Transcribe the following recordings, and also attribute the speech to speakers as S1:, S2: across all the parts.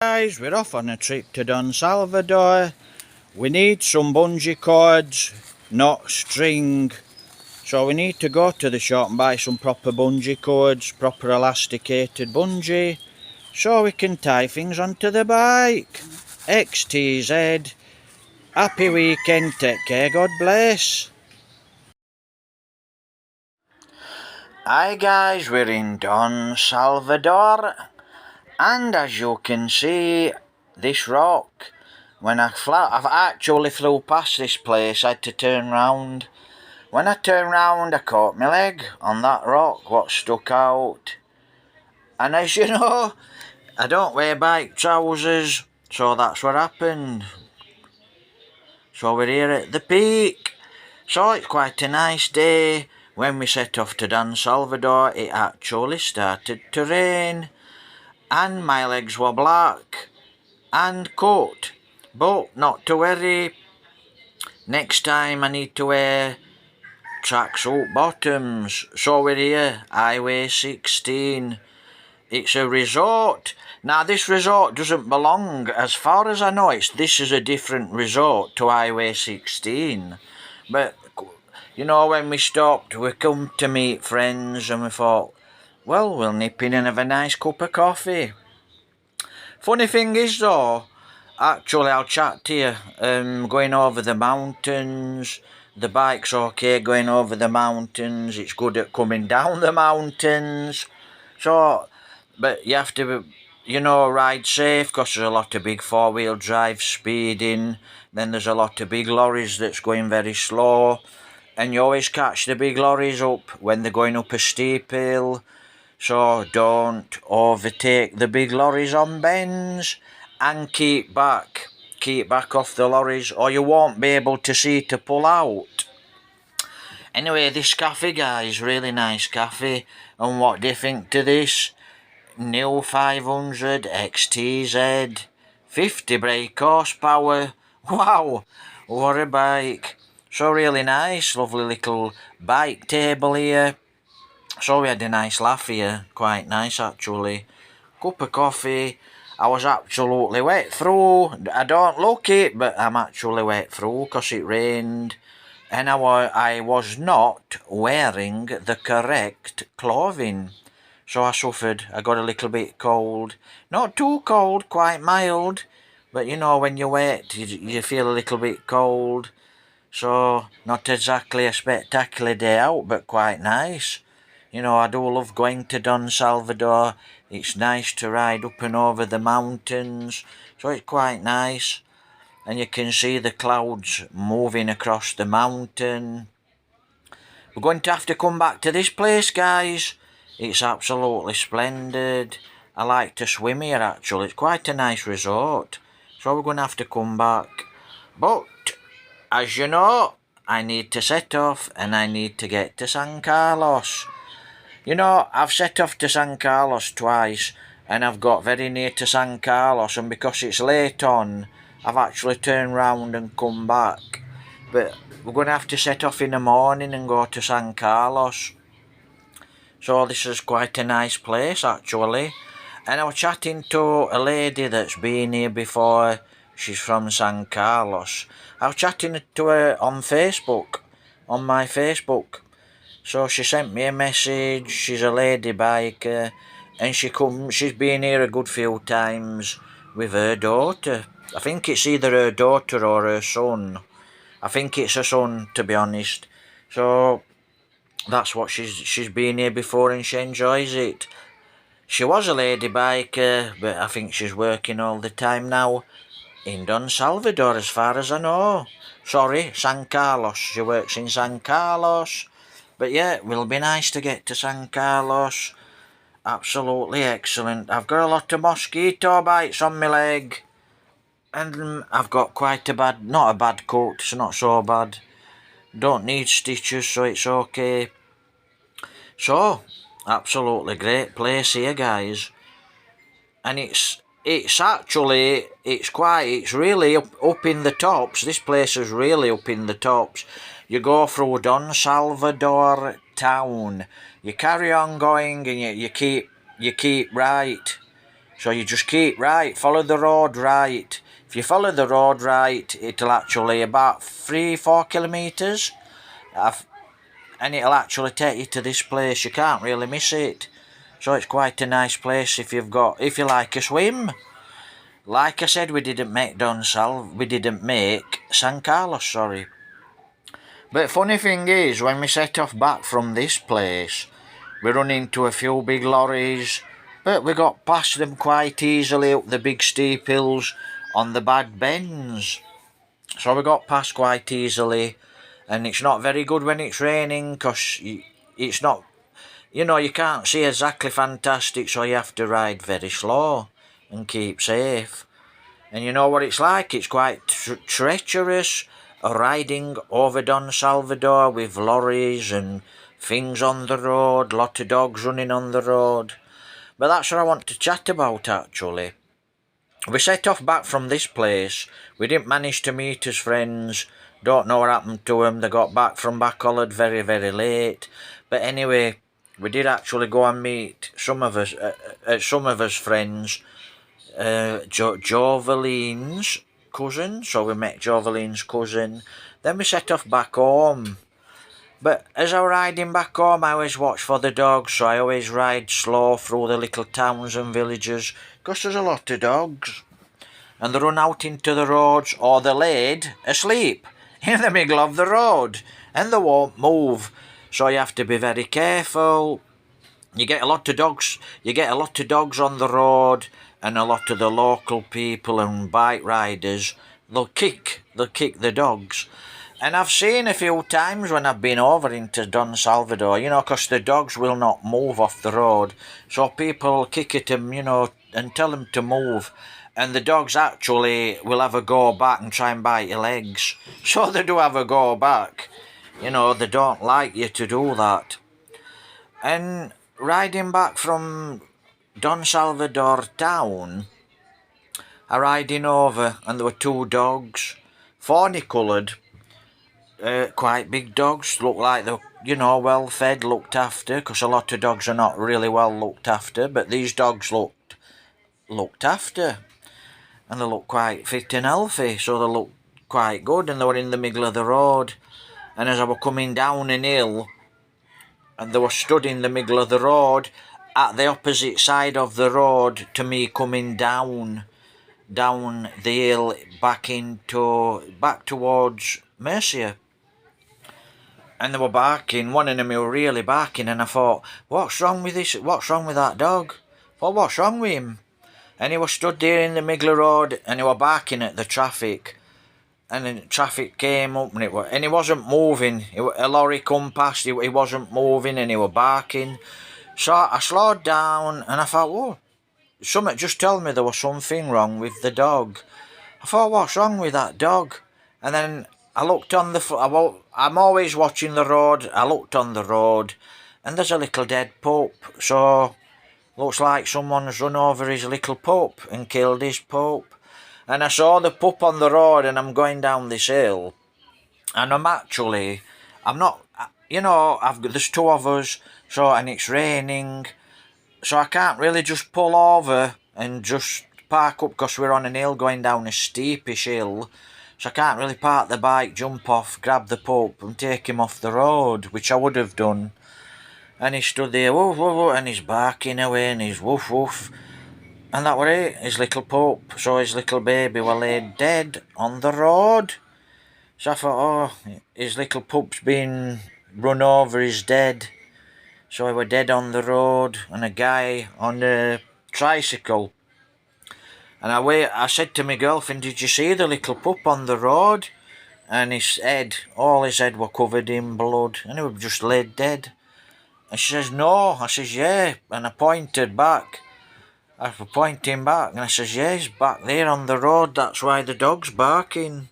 S1: Guys, we're off on a trip to Don Salvador. We need some bungee cords, not string. So we need to go to the shop and buy some proper bungee cords, proper elasticated bungee, so we can tie things onto the bike. XTZ. Happy weekend, take care, God bless. Hi guys, we're in Don Salvador. And as you can see, this rock, I've actually flew past this place, I had to turn round. When I turned round, I caught my leg on that rock, what stuck out. And as you know, I don't wear bike trousers, so that's what happened. So we're here at the peak. So it's quite a nice day. When we set off to Don Salvador, it actually started to rain. And my legs were black and cut, but not to worry. Next time I need to wear tracksuit bottoms. So we're here, Highway 16. It's a resort. Now this resort doesn't belong, as far as I know, this is a different resort to Highway 16. But you know, when we stopped, we come to meet friends and we thought, well, we'll nip in and have a nice cup of coffee. Funny thing is though, actually I'll chat to you, going over the mountains, the bike's okay going over the mountains, it's good at coming down the mountains, so, but you have to, ride safe, because there's a lot of big four-wheel drive speeding, then there's a lot of big lorries that's going very slow, and you always catch the big lorries up when they're going up a steep hill. So don't overtake the big lorries on bends, and keep back off the lorries, or you won't be able to see to pull out. Anyway, this cafe, guys, really nice cafe. And what do you think to this? New 500 XTZ, 50 brake horsepower. Wow, what a bike. So really nice, lovely little bike table here. So we had a nice laugh here, quite nice actually. Cup of coffee. I was absolutely wet through. I don't look it, but I'm actually wet through because it rained. And I was not wearing the correct clothing. So I suffered. I got a little bit cold. Not too cold, quite mild. But you know, when you're wet, you feel a little bit cold. So, not exactly a spectacular day out, but quite nice. You know, I do love going to Don Salvador. It's nice to ride up and over the mountains, so it's quite nice. And you can see the clouds moving across the mountain. We're going to have to come back to this place, guys. It's absolutely splendid. I like to swim here, actually. It's quite a nice resort. So we're going to have to come back. But, as you know, I need to set off and I need to get to San Carlos. You know, I've set off to San Carlos twice and I've got very near to San Carlos, and because it's late on, I've actually turned round and come back. But we're going to have to set off in the morning and go to San Carlos. So this is quite a nice place actually. And I was chatting to a lady that's been here before. She's from San Carlos. I was chatting to her on Facebook, on my Facebook. So she sent me a message. She's a lady biker, and she's been here a good few times with her daughter. I think it's either her daughter or her son. I think it's her son, to be honest. So that's what she's been here before, and she enjoys it. She was a lady biker, but I think she's working all the time now in Don Salvador, as far as I know. Sorry, San Carlos. She works in San Carlos. But yeah, it will be nice to get to San Carlos. Absolutely excellent. I've got a lot of mosquito bites on my leg. And I've got quite a bad, not a bad cut, it's not so bad. Don't need stitches, so it's okay. So, absolutely great place here, guys. And it's really up in the tops. This place is really up in the tops. You go through Don Salvador town. You carry on going and you keep right. So you just keep right, follow the road right. If you follow the road right, it'll actually about 3-4 kilometres. And it'll actually take you to this place. You can't really miss it. So it's quite a nice place if you like a swim. Like I said, we didn't make San Carlos, sorry. But funny thing is, when we set off back from this place, we run into a few big lorries, but we got past them quite easily up the big steep hills on the bad bends. So we got past quite easily, and it's not very good when it's raining, because it's not, you can't see exactly fantastic, so you have to ride very slow and keep safe. And you know what it's like, it's quite treacherous riding over Don Salvador with lorries and things on the road, lot of dogs running on the road. But that's what I want to chat about actually. We set off back from this place. We didn't manage to meet his friends. Don't know what happened to them. They got back from Bacolod very, very late. But anyway, we did actually go and meet some of us friends. Joveline's cousin. So we met Joveline's cousin. Then we set off back home. But as I was riding back home, I always watch for the dogs, so I always ride slow through the little towns and villages, because there's a lot of dogs. And they run out into the roads, or they're laid asleep in the middle of the road, and they won't move. So you have to be very careful. You get a lot of dogs on the road, and a lot of the local people and bike riders, they'll kick the dogs. And I've seen a few times when I've been over into Don Salvador, because the dogs will not move off the road. So people kick at them, and tell them to move. And the dogs actually will have a go back and try and bite your legs. So they do have a go back. They don't like you to do that. And riding back from Don Salvador town, I riding over and there were 2 dogs, fawny coloured, quite big dogs, looked like they're, well fed, looked after, because a lot of dogs are not really well looked after, but these dogs looked after, and they looked quite fit and healthy, so they looked quite good, and they were in the middle of the road. And as I were coming down an hill, and they were stood in the middle of the road, at the opposite side of the road to me coming down the hill back towards Mercia. And they were barking, one of them were really barking, and I thought, what's wrong with that dog? What's wrong with him? And he was stood there in the middle of the road, and he were barking at the traffic. And the traffic came up, and he wasn't moving. A lorry come past, he wasn't moving, and he were barking. So I slowed down, and I thought, whoa, something just told me there was something wrong with the dog. I thought, what's wrong with that dog? And then I looked on I'm always watching the road. I looked on the road, and there's a little dead pup. So looks like someone's run over his little pup and killed his pup. And I saw the pup on the road, and I'm going down this hill, and there's 2 of us, and it's raining, so I can't really just pull over and just park up, because we're on an hill going down a steepish hill. So I can't really park the bike, jump off, grab the pup and take him off the road, which I would have done. And he stood there, woof, woof, woof, and he's barking away, and he's woof, woof. And that were it, his little pup. So his little baby were laid dead on the road. So I thought, his little pup's been run over, he's dead. So he were dead on the road, and a guy on a tricycle. And I said to my girlfriend, did you see the little pup on the road? And all his head were covered in blood, and he was just laid dead. And she says, no. I says, yeah. And I pointed back. I was pointing back, and I says, yeah, he's back there on the road, that's why the dog's barking.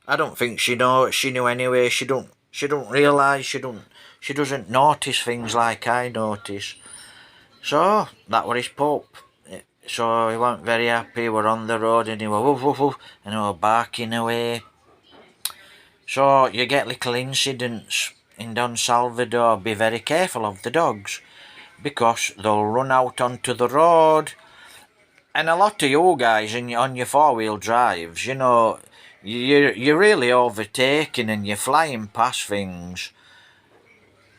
S1: I don't think she knew anyway. She don't realise, she doesn't notice things like I notice. So, that were his pup. So he wasn't very happy. We're on the road, and he were woof, woof, woof, and he were barking away. So you get little incidents in Don Salvador. Be very careful of the dogs, because they'll run out onto the road, And a lot of you guys on your four-wheel drives, you know, you're really overtaking and you're flying past things.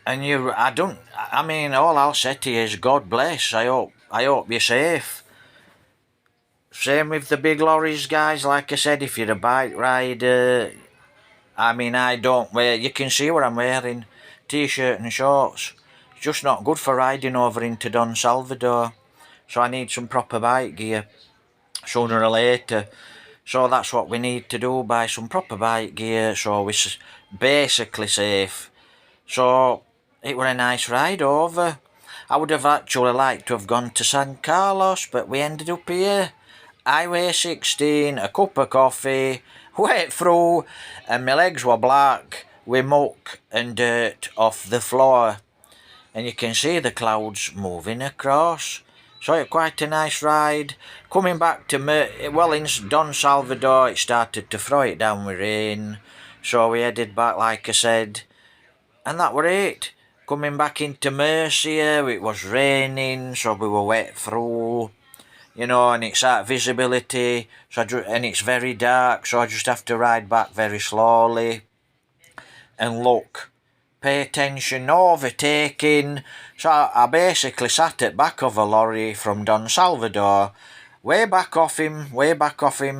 S1: And I mean, all I'll say to you is God bless. I hope you're safe. Same with the big lorries, guys. Like I said, if you're a bike rider, I mean, I don't wear, you can see what I'm wearing, t-shirt and shorts. It's just not good for riding over into Don Salvador. So I need some proper bike gear, sooner or later. So that's what we need to do, buy some proper bike gear, so we're basically safe. So it were a nice ride over. I would have actually liked to have gone to San Carlos, but we ended up here. Highway 16, a cup of coffee, wet through, and my legs were black with muck and dirt off the floor. And you can see the clouds moving across. So it quite a nice ride. Coming back to in Don Salvador, it started to throw it down with rain. So we headed back, like I said, and that were it. Coming back into Murcia, it was raining, so we were wet through. You know, and it's at visibility, and it's very dark, so I just have to ride back very slowly. And look, pay attention, no overtaking. So I basically sat at back of a lorry from Don Salvador, way back off him,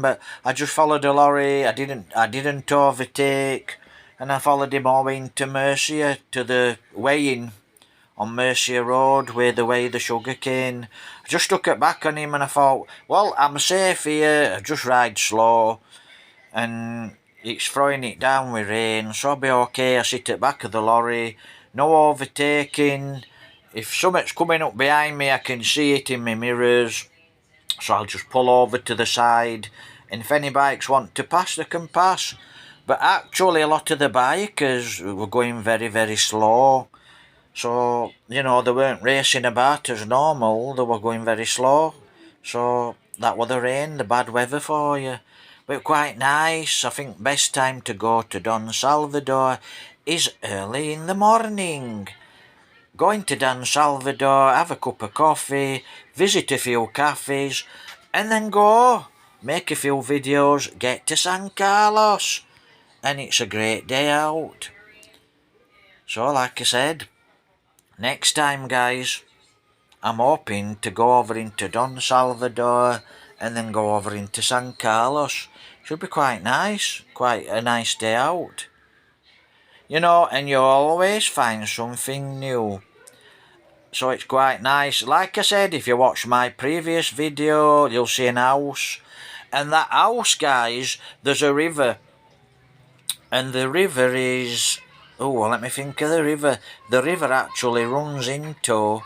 S1: but I just followed a lorry. I didn't overtake, and I followed him all the way into Murcia to the weighing on Murcia Road where they weigh the sugarcane. I just stuck it back on him and I thought, well, I'm safe here, I just ride slow, and it's throwing it down with rain, so I'll be okay. I sit at the back of the lorry, no overtaking. If something's coming up behind me, I can see it in my mirrors, so I'll just pull over to the side, and if any bikes want to pass, they can pass. But actually a lot of the bikers were going very, very slow. So, you know, they weren't racing about as normal, they were going very slow. So that was the rain, the bad weather for you. But quite nice. I think best time to go to Don Salvador is early in the morning. Going to Don Salvador, have a cup of coffee, visit a few cafes, and then go. Make a few videos, get to San Carlos. And it's a great day out. So like I said, next time, guys, I'm hoping to go over into Don Salvador and then go over into San Carlos. Should be quite nice, quite a nice day out. You know, and you always find something new. So it's quite nice. Like I said, if you watch my previous video, you'll see an house. And that house, guys, there's a river. And the river is... oh, let me think of the river. The river actually runs into...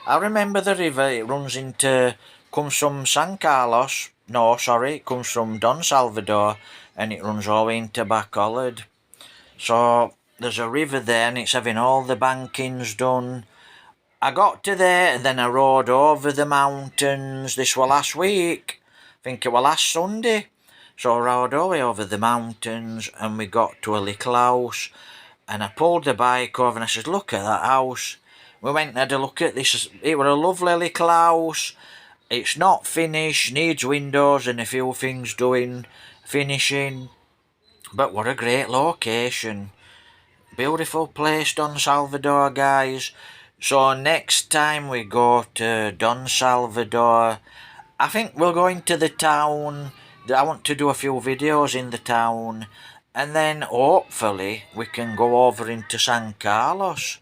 S1: I remember the river, it runs into... comes from San Carlos. No, sorry, it comes from Don Salvador. And it runs all the way into Bacolod. So, there's a river there and it's having all the bankings done. I got to there and then I rode over the mountains. This was last week. I think it was last Sunday. So I rode all the way over the mountains and we got to a little house. And I pulled the bike over and I said, look at that house. We went and had a look at this. It was a lovely little house. It's not finished, needs windows and a few things doing, finishing. But what a great location. Beautiful place, Don Salvador, guys. So next time we go to Don Salvador, I think we'll go into the town. I want to do a few videos in the town. And then hopefully we can go over into San Carlos.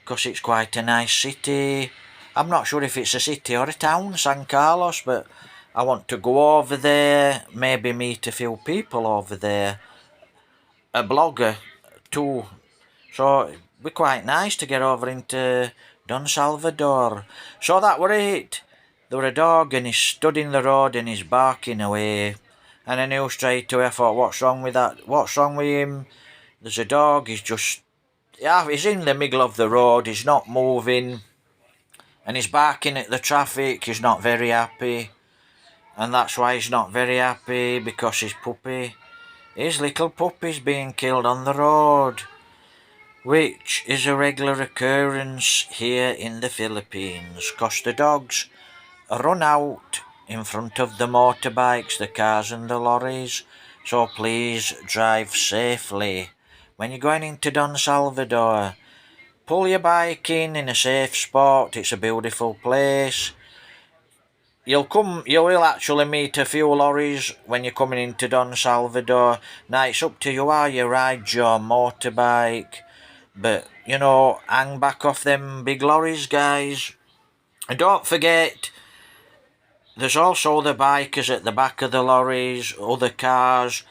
S1: Because it's quite a nice city. I'm not sure if it's a city or a town, San Carlos, but I want to go over there, maybe meet a few people over there. A blogger too. So it'd be quite nice to get over into Don Salvador. So that were it. There were a dog and he stood in the road and he's barking away. And I knew straight away, I thought, what's wrong with that? What's wrong with him? There's a dog, he's just... yeah, he's in the middle of the road, he's not moving. And he's barking at the traffic, he's not very happy. And that's why he's not very happy, because his little puppy's being killed on the road. Which is a regular occurrence here in the Philippines, because the dogs run out in front of the motorbikes, the cars and the lorries. So please drive safely. When you're going into Don Salvador, pull your bike in a safe spot. It's a beautiful place. You will actually meet a few lorries when you're coming into Don Salvador. Now it's up to you how you ride your motorbike. But, hang back off them big lorries, guys. And don't forget, there's also the bikers at the back of the lorries, other cars.